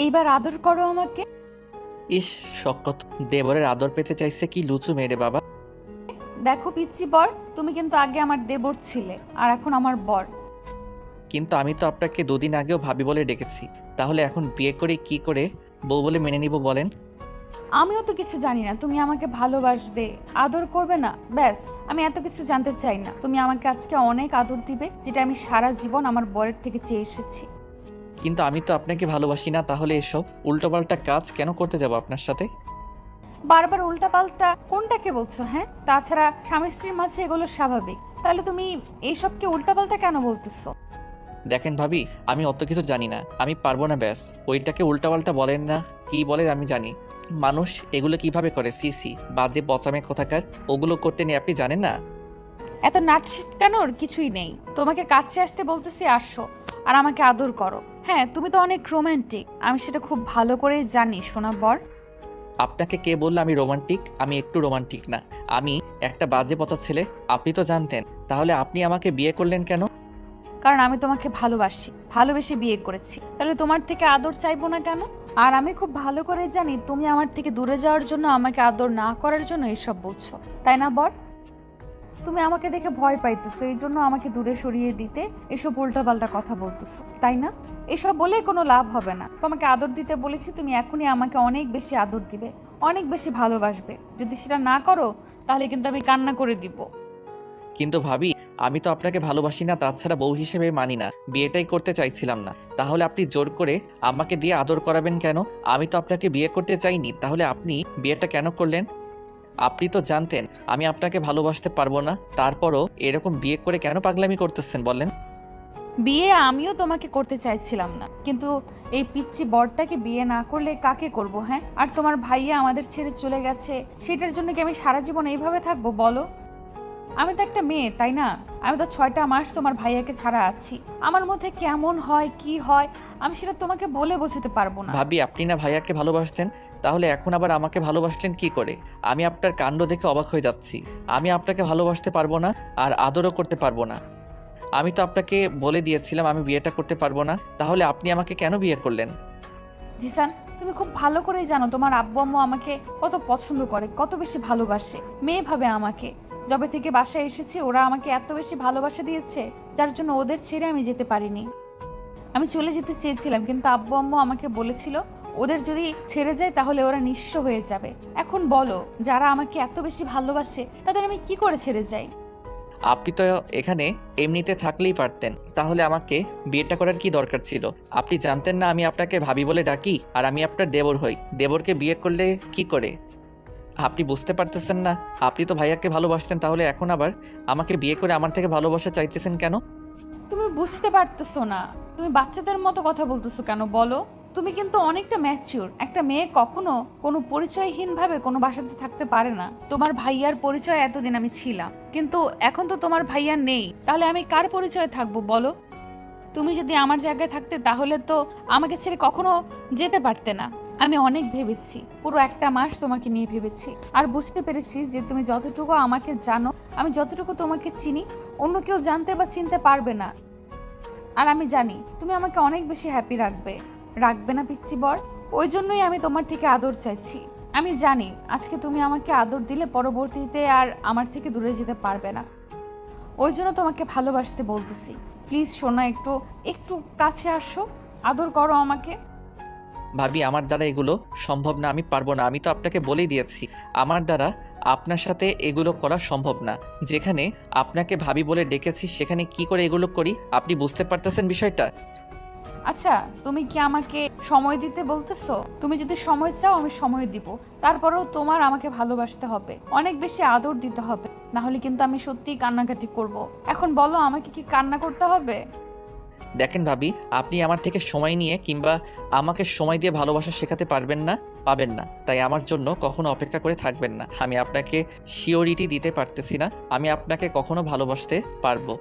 এইবার আদর করো আমাকে। ইস, শকত দেবরের আদর পেতে চাইছে কি লুচু মেরে বাবা। দেখো পিচ্চি বর, তুমি কিন্তু আগে আমার দেবর ছিলে আর এখন আমার বর। কিন্তু আমি তো আপনাকে দুদিন আগেও ভাবি বলে ডেকেছি, তাহলে এখন বিয়ে করে কি করে বউ বলে মেনে নিব বলেন? আমিও তো কিছু জানি না তুমি আমাকে ভালোবাসবে, আদর করবে না, ব্যাস। আমি এত কিছু জানতে চাই না। তুমি আমাকে আজকে অনেক আদর দিবে, যেটা আমি সারা জীবন আমার বরের থেকে চেয়ে এসেছি। কিন্তু আমি তো আপনাকে ভালোবাসি না, তাহলে এসব উল্টোপাল্টা কাজ কেন করতে যাব আপনার সাথে? বারবার উল্টাপাল্টা কোনটাকে বলছো? হ্যাঁ, তাছাড়া স্বামী স্ত্রীর মাঝে এগুলো স্বাভাবিক। তাহলে তুমি এইসবকে উল্টাপাল্টা কেন বলতেছো? দেখেন ভাবি, আমি অত কিছু জানি না, আমি পারবো না ব্যাস। ওইটাকে উল্টাপাল্টা বলেন না, কি বলে আমি জানি। মানুষ এগুলো কিভাবে করে, সিসি বাজে পচামে কোথাকার। ওগুলো করতে নেই, আপনি জানেন না। এত নাট ছিটকানোর কিছুই নেই। তোমাকে কাছে আসতে বলতেছি, আসো আর আমাকে আদর করো। হ্যাঁ, তুমি তো অনেক রোমান্টিক, আমি সেটা খুব ভালো করেই জানি সোনা বর। আপনাকে কে বললো আমি রোমান্টিক? আমি একটু রোমান্টিক না, আমি একটা বাজে পচা ছেলে। আপনি তো জানতেন, তাহলে আপনি আমাকে বিয়ে করলেন কেন? কারণ আমি তোমাকে ভালোবাসি, ভালোবেসে বিয়ে করেছি। তাহলে তোমার থেকে আদর চাইবো না কেন? আর আমি খুব ভালো করে জানি তুমি আমার থেকে দূরে যাওয়ার জন্য, আমাকে আদর না করার জন্য এসব বলছো, তাই না বর? তুমি আমাকে দেখে ভয় পাইতেছো, এই জন্য আমাকে দূরে সরিয়ে দিতে এসব উল্টাপাল্টা কথা বলতেছো, তাই না? এসব বলে কোনো লাভ হবে না। তোমাকে আদর দিতে বলেছি, তুমি এখনই আমাকে অনেক বেশি আদর দিবে, অনেক বেশি ভালোবাসবে। যদি সেটা না করো তাহলে কিন্তু আমি কান্না করে দিব। কিন্তু ভাবি, আমি তো আপনাকে ভালোবাসি না, তাছাড়া বউ হিসেবে মানি না, বিয়েটাই করতে চাইছিলাম না। তাহলে আপনি জোর করে আমাকে দিয়ে আদর করাবেন কেন? আমি তো আপনাকে বিয়ে করতে চাইনি, তাহলে আপনি বিয়েটা কেন করলেন? আপনি তো জানতেন আমি আপনাকে ভালোবাসতে পারবো না, তারপরও এরকম বিয়ে করে কেন পাগলামি করতেছেন বলেন? বিয়ে আমিও তোমাকে করতে চাইছিলাম না, কিন্তু এই পিচ্চি বরটাকে বিয়ে না করলে কাকে করব? হ্যাঁ, আর তোমার ভাইয়া আমাদের ছেড়ে চলে গেছে, সেটার জন্য কি আমি সারা জীবন এইভাবে থাকবো বলো? আমি তো একটা মেয়ে, তাই না? আমি তো 6টা মাস তোমার ভাইয়াকে ছাড়া আছি। আমার মধ্যে কেমন হয়, কি হয়, আমি সেটা তোমাকে বলে বোঝাতে পারবো না। ভাবি, আপনি না ভাইয়াকে ভালোবাসতেন, তাহলে এখন আবার আমাকে ভালোবাসলেন কি করে? আমি আপনার কাণ্ড দেখে অবাক হয়ে যাচ্ছি। আমি আপনাকে ভালোবাসতে পারবো না, আর আদরও করতে পারবো না। আমি তো আপনাকে বলে দিয়েছিলাম আমি বিয়েটা করতে পারবো না, তাহলে আপনি আমাকে কেন বিয়ে করলেন? জিসান, তুমি খুব ভালো করেই জানো তোমার আব্বু আম্মু আমাকে কত পছন্দ করে, কত বেশি ভালোবাসে। মেয়ে ভাবে আমাকে। যবে থেকে বাসায় এসেছি ওরা আমাকে এত বেশি ভালোবাসা দিয়েছে, যার জন্য ওদের ছেড়ে আমি যেতে পারিনি। আমি চলে যেতে চেয়েছিলাম, কিন্তু আব্বু আম্মু আমাকে বলেছিল ওদের যদি ছেড়ে যায় তাহলে ওরা নিঃস্ব হয়ে যাবে। এখন বলো, যারা আমাকে এত বেশি ভালোবাসে তাদের আমি কি করে ছেড়ে যাই? আপনি তো এখানে এমনিতে থাকলেই পারতেন, তাহলে আমাকে বিয়েটা করার কি দরকার ছিল? আপনি জানতেন না আমি আপনাকে ভাবি বলে ডাকি, আর আমি আপনার দেবর হই। দেবরকে বিয়ে করলে কি করে? আপনি বুঝতে পারতেছেন না? আপনি তো ভাইয়াকে ভালোবাসতেন, তাহলে এখন আবার আমাকে বিয়ে করে আমার থেকে ভালোবাসা চাইতেছেন কেন? তুমি বুঝতে পারতেছো না, তুমি বাচ্চাদের মতো কথা বলতেছো কেন বলো? তুমি কিন্তু অনেকটা ম্যাচিউর। একটা মেয়ে কখনো কোনো পরিচয়হীন ভাবে কোনো বাসাতে থাকতে পারে না। তোমার ভাইয়ার পরিচয় এতদিন আমি ছিলাম, কিন্তু এখন তো তোমার ভাইয়া নেই, তাহলে আমি কার পরিচয় থাকবো বলো? তুমি যদি আমার জায়গায় থাকতে তাহলে তো আমাকে ছেড়ে কখনো যেতে পারতে না। আমি অনেক ভেবেছি, পুরো একটা মাস তোমাকে নিয়ে ভেবেছি, আর বুঝতে পেরেছি যে তুমি যতটুকু আমাকে জানো, আমি যতটুকু তোমাকে চিনি, অন্য কেউ জানতে বা চিনতে পারবে না। আর আমি জানি তুমি আমাকে অনেক বেশি হ্যাপি রাখবে, রাখবে না পিচ্চি বর? ওই জন্যই আমি তোমার থেকে আদর চাইছি। আমি জানি আজকে তুমি আমাকে আদর দিলে পরবর্তীতে আর আমার থেকে দূরে যেতে পারবে না। ওই জন্য তোমাকে ভালোবাসতে বলতেছি। প্লিজ শোনো, একটু একটু কাছে আসো, আদর করো আমাকে। ভাবি, আমার দ্বারা এগুলো সম্ভব না, আমি পারবো না। আমি তো আপনাকে বলেই দিয়েছি আমার দ্বারা আপনার সাথে এগুলো করা সম্ভব না। যেখানে আপনাকে ভাবি বলে ডেকেছি সেখানে কি করে এগুলো করি? আপনি বুঝতে পারতেছেন বিষয়টা? আচ্ছা, তুমি কি আমাকে সময় দিতে বলতেছো? তুমি যদি সময় চাও আমি সময় দিব, তারপরেও তোমার আমাকে ভালোবাসতে হবে, অনেক বেশি আদর দিতে হবে, না হলে কিন্তু আমি সত্যিই কান্নাকাটি করব। এখন বলো, আমাকে কি কান্না করতে হবে? দেখেন ভাবি, আপনি আমার থেকে সময় নিয়ে কিংবা আমাকে সময় দিয়ে ভালোবাসা শেখাতে পারবেন না, পাবেন না। তাই আমার জন্য কখনো অপেক্ষা করে থাকবেন না। আমি আপনাকে শিওরিটি দিতে পারতেছি না আমি আপনাকে কখনো ভালোবাসতে পারবো।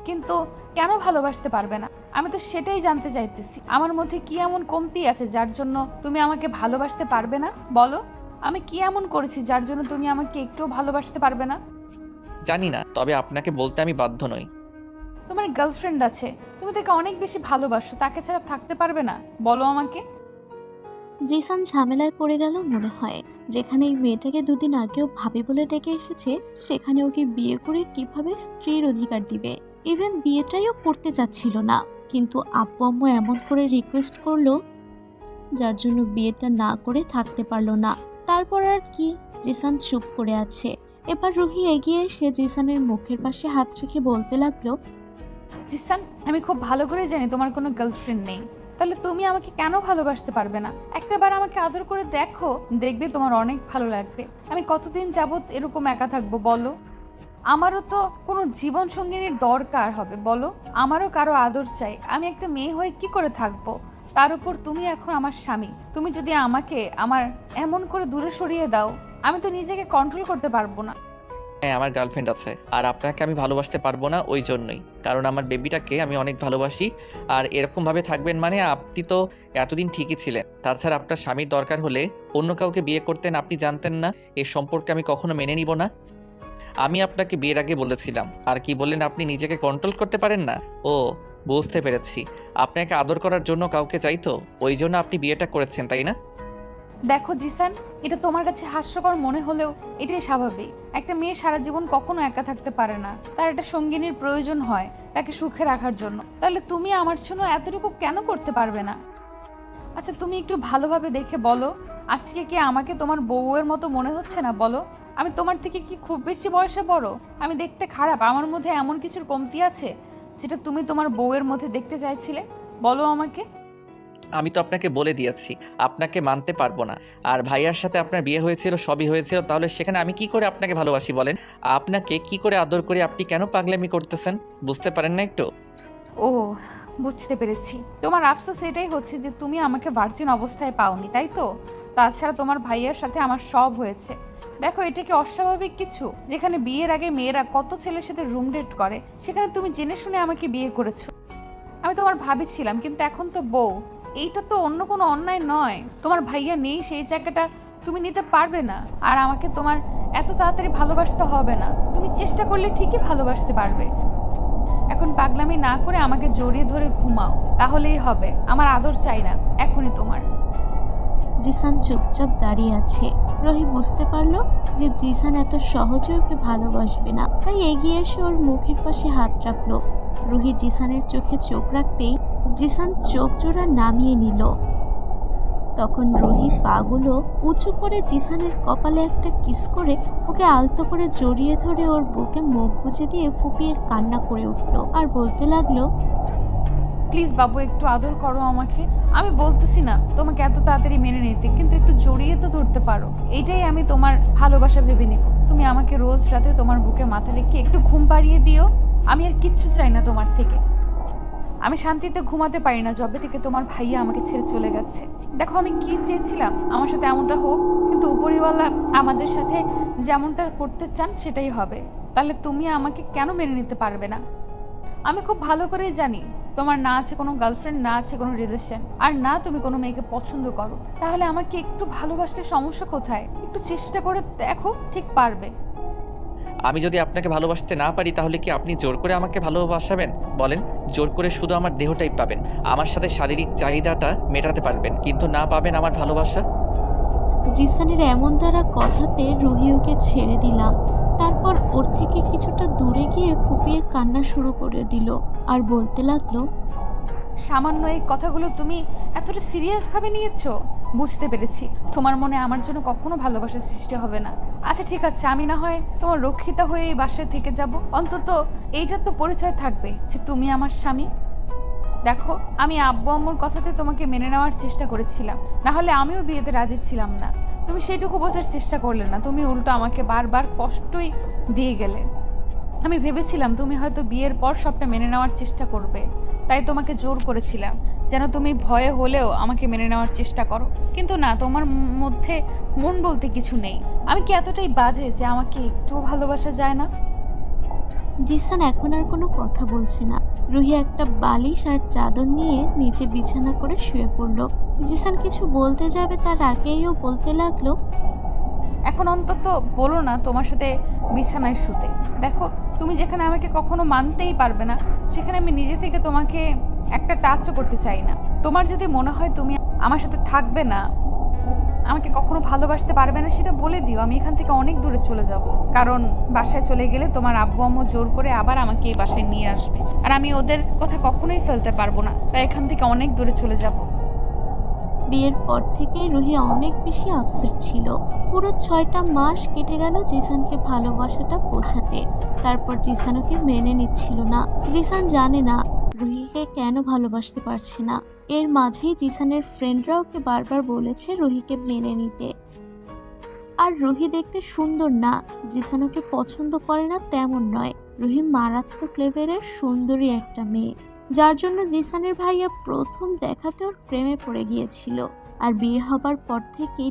কিন্তু কেন ভালোবাসতে পারবে না? আমি তো সেটাই জানতে চাইতেছি। আমার মধ্যে কি এমন কমতি আছে যার জন্য তুমি আমাকে ভালোবাসতে পারবে না? বলো, আমি কি এমন করেছি যার জন্য তুমি আমাকে একটুও ভালোবাসতে পারবে না? জানি না, তবে আপনাকে বলতে আমি বাধ্য নই। তোমার গার্লফ্রেন্ড আছে, তুমি তাকে অনেক বেশি ভালোবাসো, তাকে ছাড়া থাকতে পারবে না? বলো আমাকে। জিসান ঝামেলায় পড়ে গেল মনে হয়। যেখানে এই মেয়েটাকে দুদিন আগেও ভাবি বলে ডেকে এসেছে, সেখানে ওকে বিয়ে করে কিভাবে স্ত্রীর অধিকার দিবে। ইভেন বিয়েটাইও করতে চাচ্ছিল না, কিন্তু আব্বু আম্মু এমন করে রিকোয়েস্ট করলো, যার জন্য বিয়েটা না করে থাকতে পারলো না। তারপর আর কি, জিসান চুপ করে আছে। এবার রুহি এগিয়ে এসে জিসানের মুখের পাশে হাত রেখে বলতে লাগলো, জিসান, আমি খুব ভালো করে জানি তোমার কোনো গার্লফ্রেন্ড নেই, তাহলে তুমি আমাকে কেন ভালোবাসতে পারবে না? একটাবার আমাকে আদর করে দেখো, দেখবে তোমার অনেক ভালো লাগবে। আমি কতদিন যাবত এরকম একা থাকবো বলো? আমারও তো কোনো জীবন সঙ্গিনীর দরকার হবে বলো, আমারও কারো আদর চাই। আমি একটা মেয়ে হয়ে কি করে থাকবো? তার উপর তুমি এখন আমার স্বামী, তুমি যদি আমাকে আমার এমন করে দূরে সরিয়ে দাও, আমি তো নিজেকে কন্ট্রোল করতে পারবো না। হ্যাঁ, আমার গার্লফ্রেন্ড আছে, আর আপনাকে আমি ভালোবাসতে পারবো না ওই জন্যই, কারণ আমার বেবিটাকে আমি অনেক ভালোবাসি। আর এরকমভাবে থাকবেন মানে আপনি তো এতদিন ঠিকই ছিলেন। তাছাড়া আপনার স্বামীর দরকার হলে অন্য কাউকে বিয়ে করতেন, আপনি জানতেন না? এই সম্পর্কে আমি কখনো মেনে নিব না। আমি আপনাকে বিয়ের আগে বলেছিলাম, আর কি বললেন আপনি নিজেকে কন্ট্রোল করতে পারেন না? ও, বুঝতে পেরেছি, আপনাকে আদর করার জন্য কাউকে চাইতো, ওই জন্য আপনি বিয়েটা করেছেন, তাই না? দেখো জিসান, এটা তোমার কাছে হাস্যকর মনে হলেও এটাই স্বাভাবিক। একটা মেয়ে সারা জীবন কখনো একা থাকতে পারে না, তার একটা সঙ্গিনীর প্রয়োজন হয় তাকে সুখে রাখার জন্য। তাহলে তুমি আমার জন্য এতটুকু কেন করতে পারবে না? আচ্ছা, তুমি একটু ভালোভাবে দেখে বলো, আজকে কি আমাকে তোমার বউয়ের মতো মনে হচ্ছে না? বলো, আমি তোমার থেকে কি খুব বেশি বয়সে বড়? আমি দেখতে খারাপ? আমার মধ্যে এমন কিছুর কমতি আছে যেটা তুমি তোমার বউয়ের মধ্যে দেখতে চাইছিলে? বলো আমাকে। আমি তো আপনাকে বলে দিয়েছি, আপনাকে মানতে পারবো না। আর ভাইয়ার সাথে আপনার বিয়ে হয়েছিল, সবই হয়েছিল, তাহলে সেখানে আমি কি করে আপনাকে ভালোবাসি বলেন? আপনাকে কি করে আদর করে আপনি কেন পাগলামি করতেছেন? বুঝতে পারেন না একটু? ও, বুঝতে পেরেছি। তোমার আফসোস এটাই হচ্ছে যে তুমি আমাকে ভার্জিন অবস্থায় পাওনি, তাই তো? তাছাড়া তোমার ভাইয়ের সাথে আমার সব হয়েছে। দেখো, এটা কি অস্বাভাবিক কিছু? যেখানে বিয়ের আগে মেয়েরা কত ছেলের সাথে রুম ডেট করে, সেখানে তুমি জেনে শুনে আমাকে বিয়ে করেছো। আমি তোমার ভাবি ছিলাম, কিন্তু এখন তো বউ। এইটা তো অন্য কোনো অন্যায় নয়। তোমার ভাইয়া নেই, সেই জায়গাটা তুমি নিতে পারবে না। আর আমাকে তোমার এত তাড়াতাড়ি ভালোবাসতে হবে না, তুমি চেষ্টা করলে ঠিকই ভালোবাসতে পারবে। এখন পাগলামি না করে আমাকে জড়িয়ে ধরে ঘুমাও, তাহলেই হবে। আমার আদর চাই না এখনই তোমার। জিসান চুপচাপ দাঁড়িয়ে আছে। রহি বুঝতে পারলো যে জিসান এত সহজে ওকে ভালোবাসবে না, তাই এগিয়ে এসে ওর মুখের পাশে হাত রাখলো। রুহি জিসানের চোখে চোখ রাখতেই জিসান চোখ জোড়া নামিয়ে নিল। তখন রুহি পাগুলো উঁচু করে জিসানের কপালে একটা কিস করে ওকে আলতো করে জড়িয়ে ধরে ওর বুকে মুখ গুজে দিয়ে ফুপিয়ে কান্না করে উঠলো আর বলতে লাগলো, প্লিজ বাবু, একটু আদর করো আমাকে। আমি বলতেছি না তোমাকে এত তাড়াতাড়ি মেনে নিতে, কিন্তু একটু জড়িয়ে তো ধরতে পারো। এইটাই আমি তোমার ভালোবাসা ভেবে নিব। তুমি আমাকে রোজ রাতে তোমার বুকে মাথা রেখে একটু ঘুম পাড়িয়ে দিও। আমি আর কিচ্ছু চাই না তোমার থেকে। আমি শান্তিতে ঘুমাতে পারি না যবে থেকে তোমার ভাইয়া আমাকে ছেড়ে চলে গেছে। দেখো, আমি কি চেয়েছিলাম আমার সাথে এমনটা হোক, কিন্তু উপরিওয়ালা আমাদের সাথে যেমনটা করতে চান সেটাই হবে। তাহলে তুমি আমাকে কেন মেনে নিতে পারবে না? আমি খুব ভালো করেই জানি তোমার না আছে কোনো গার্লফ্রেন্ড, না আছে কোনো রিলেশন, আর না তুমি কোনো মেয়েকে পছন্দ করো। তাহলে আমাকে একটু ভালোবাসতে সমস্যা কোথায়? একটু চেষ্টা করে দেখো, ঠিক পারবে। আমি যদি আপনাকে ভালোবাসতে না পারি, তাহলে কি আপনি জোর করে আমাকে ভালোবাসাবেন বলেন? জোর করে শুধু আমার দেহটাই পাবেন, আমার সাথে শারীরিক চাহিদাটা মেটাতে পারবেন, কিন্তু না পাবেন আমার ভালোবাসা। জিসানের এমন দ্বারা কথাতে রুহি ওকে ছেড়ে দিলাম। তারপর ওর থেকে কিছুটা দূরে গিয়ে ফুপিয়ে কান্না শুরু করে দিল আর বলতে লাগলো, সামান্য এই কথাগুলো তুমি এতটা সিরিয়াসভাবে নিয়েছো? বুঝতে পেরেছি, তোমার মনে আমার জন্য কখনো ভালোবাসার সৃষ্টি হবে না। আচ্ছা ঠিক আছে, আমি না হয় তোমার রক্ষিতা হয়ে এই বাসায় থেকে যাব। অন্তত এইটার তো পরিচয় থাকবে যে তুমি আমার স্বামী। দেখো, আমি আব্বু আম্মুর কথাতে তোমাকে মেনে নেওয়ার চেষ্টা করেছিলাম, না হলে আমিও বিয়েতে রাজি ছিলাম না। তুমি সেটুকু বোঝার চেষ্টা করলে না, তুমি উল্টো আমাকে বারবার কষ্টই দিয়ে গেলে। আমি ভেবেছিলাম তুমি হয়তো বিয়ের পর সবটা মেনে নেওয়ার চেষ্টা করবে, তাই তোমাকে জোর করেছিলাম যেন তুমি ভয়ে হলেও আমাকে মেনে নেওয়ার চেষ্টা করো। কিন্তু না, তোমার মধ্যে মন বলতে কিছু নেই। আমি কি এতটাই বাজে যে আমাকে একটুও ভালোবাসা যায় না? জিসান এখন আর কোনো কথা বলছে না। রুহি একটা বালিশ আর চাদর নিয়ে নিচে বিছানা করে শুয়ে পড়ল। জিসান কিছু বলতে যাবে তার আগেই ও বলতে লাগলো, এখন অন্তত বলো না তোমার সাথে বিছানায় শুতে। দেখো, তুমি যেখানে আমাকে কখনো মানতেই পারবে না, সেখানে আমি নিজে থেকে তোমাকে একটা টাচও করতে চাই না। তোমার যদি মনে হয় তুমি আমার সাথে থাকবে না, আমাকে কখনো ভালোবাসতে পারবে না, সেটা বলে দিও। আমি এখান থেকে অনেক দূরে চলে যাব, কারণ বাসায় চলে গেলে তোমার আব্বু আম্মু জোর করে আবার আমাকে এই বাসায় নিয়ে আসবে, আর আমি ওদের কথা কখনোই ফেলতে পারবো না। তাই এখান থেকে অনেক দূরে চলে যাব। বিয়ের পর থেকে রুহি অনেক বেশি আপসেট ছিল। পুরো 6টা মাস কেটে গেল জিসানকে ভালোবাসাটা বোঝাতে। তারপর জিসান ওকে মেনে নিচ্ছিল না। জিসান জানে না রুহিকে কেন ভালোবাসতে পারছে না। এর মাঝেই জিসানের ফ্রেন্ডরা ওকে বারবার বলেছে রুহিকে মেনে নিতে। আর রুহি দেখতে সুন্দর না, জিসান ওকে পছন্দ করে না তেমন নয়। রুহি মারাত্মক লেভেলের সুন্দরী একটা মেয়ে, যার জন্য জিসানের ভাইয়া প্রথম দেখাতে ওর প্রেমে পড়ে গিয়েছিল। আর বিয়ে হবার পর থেকেই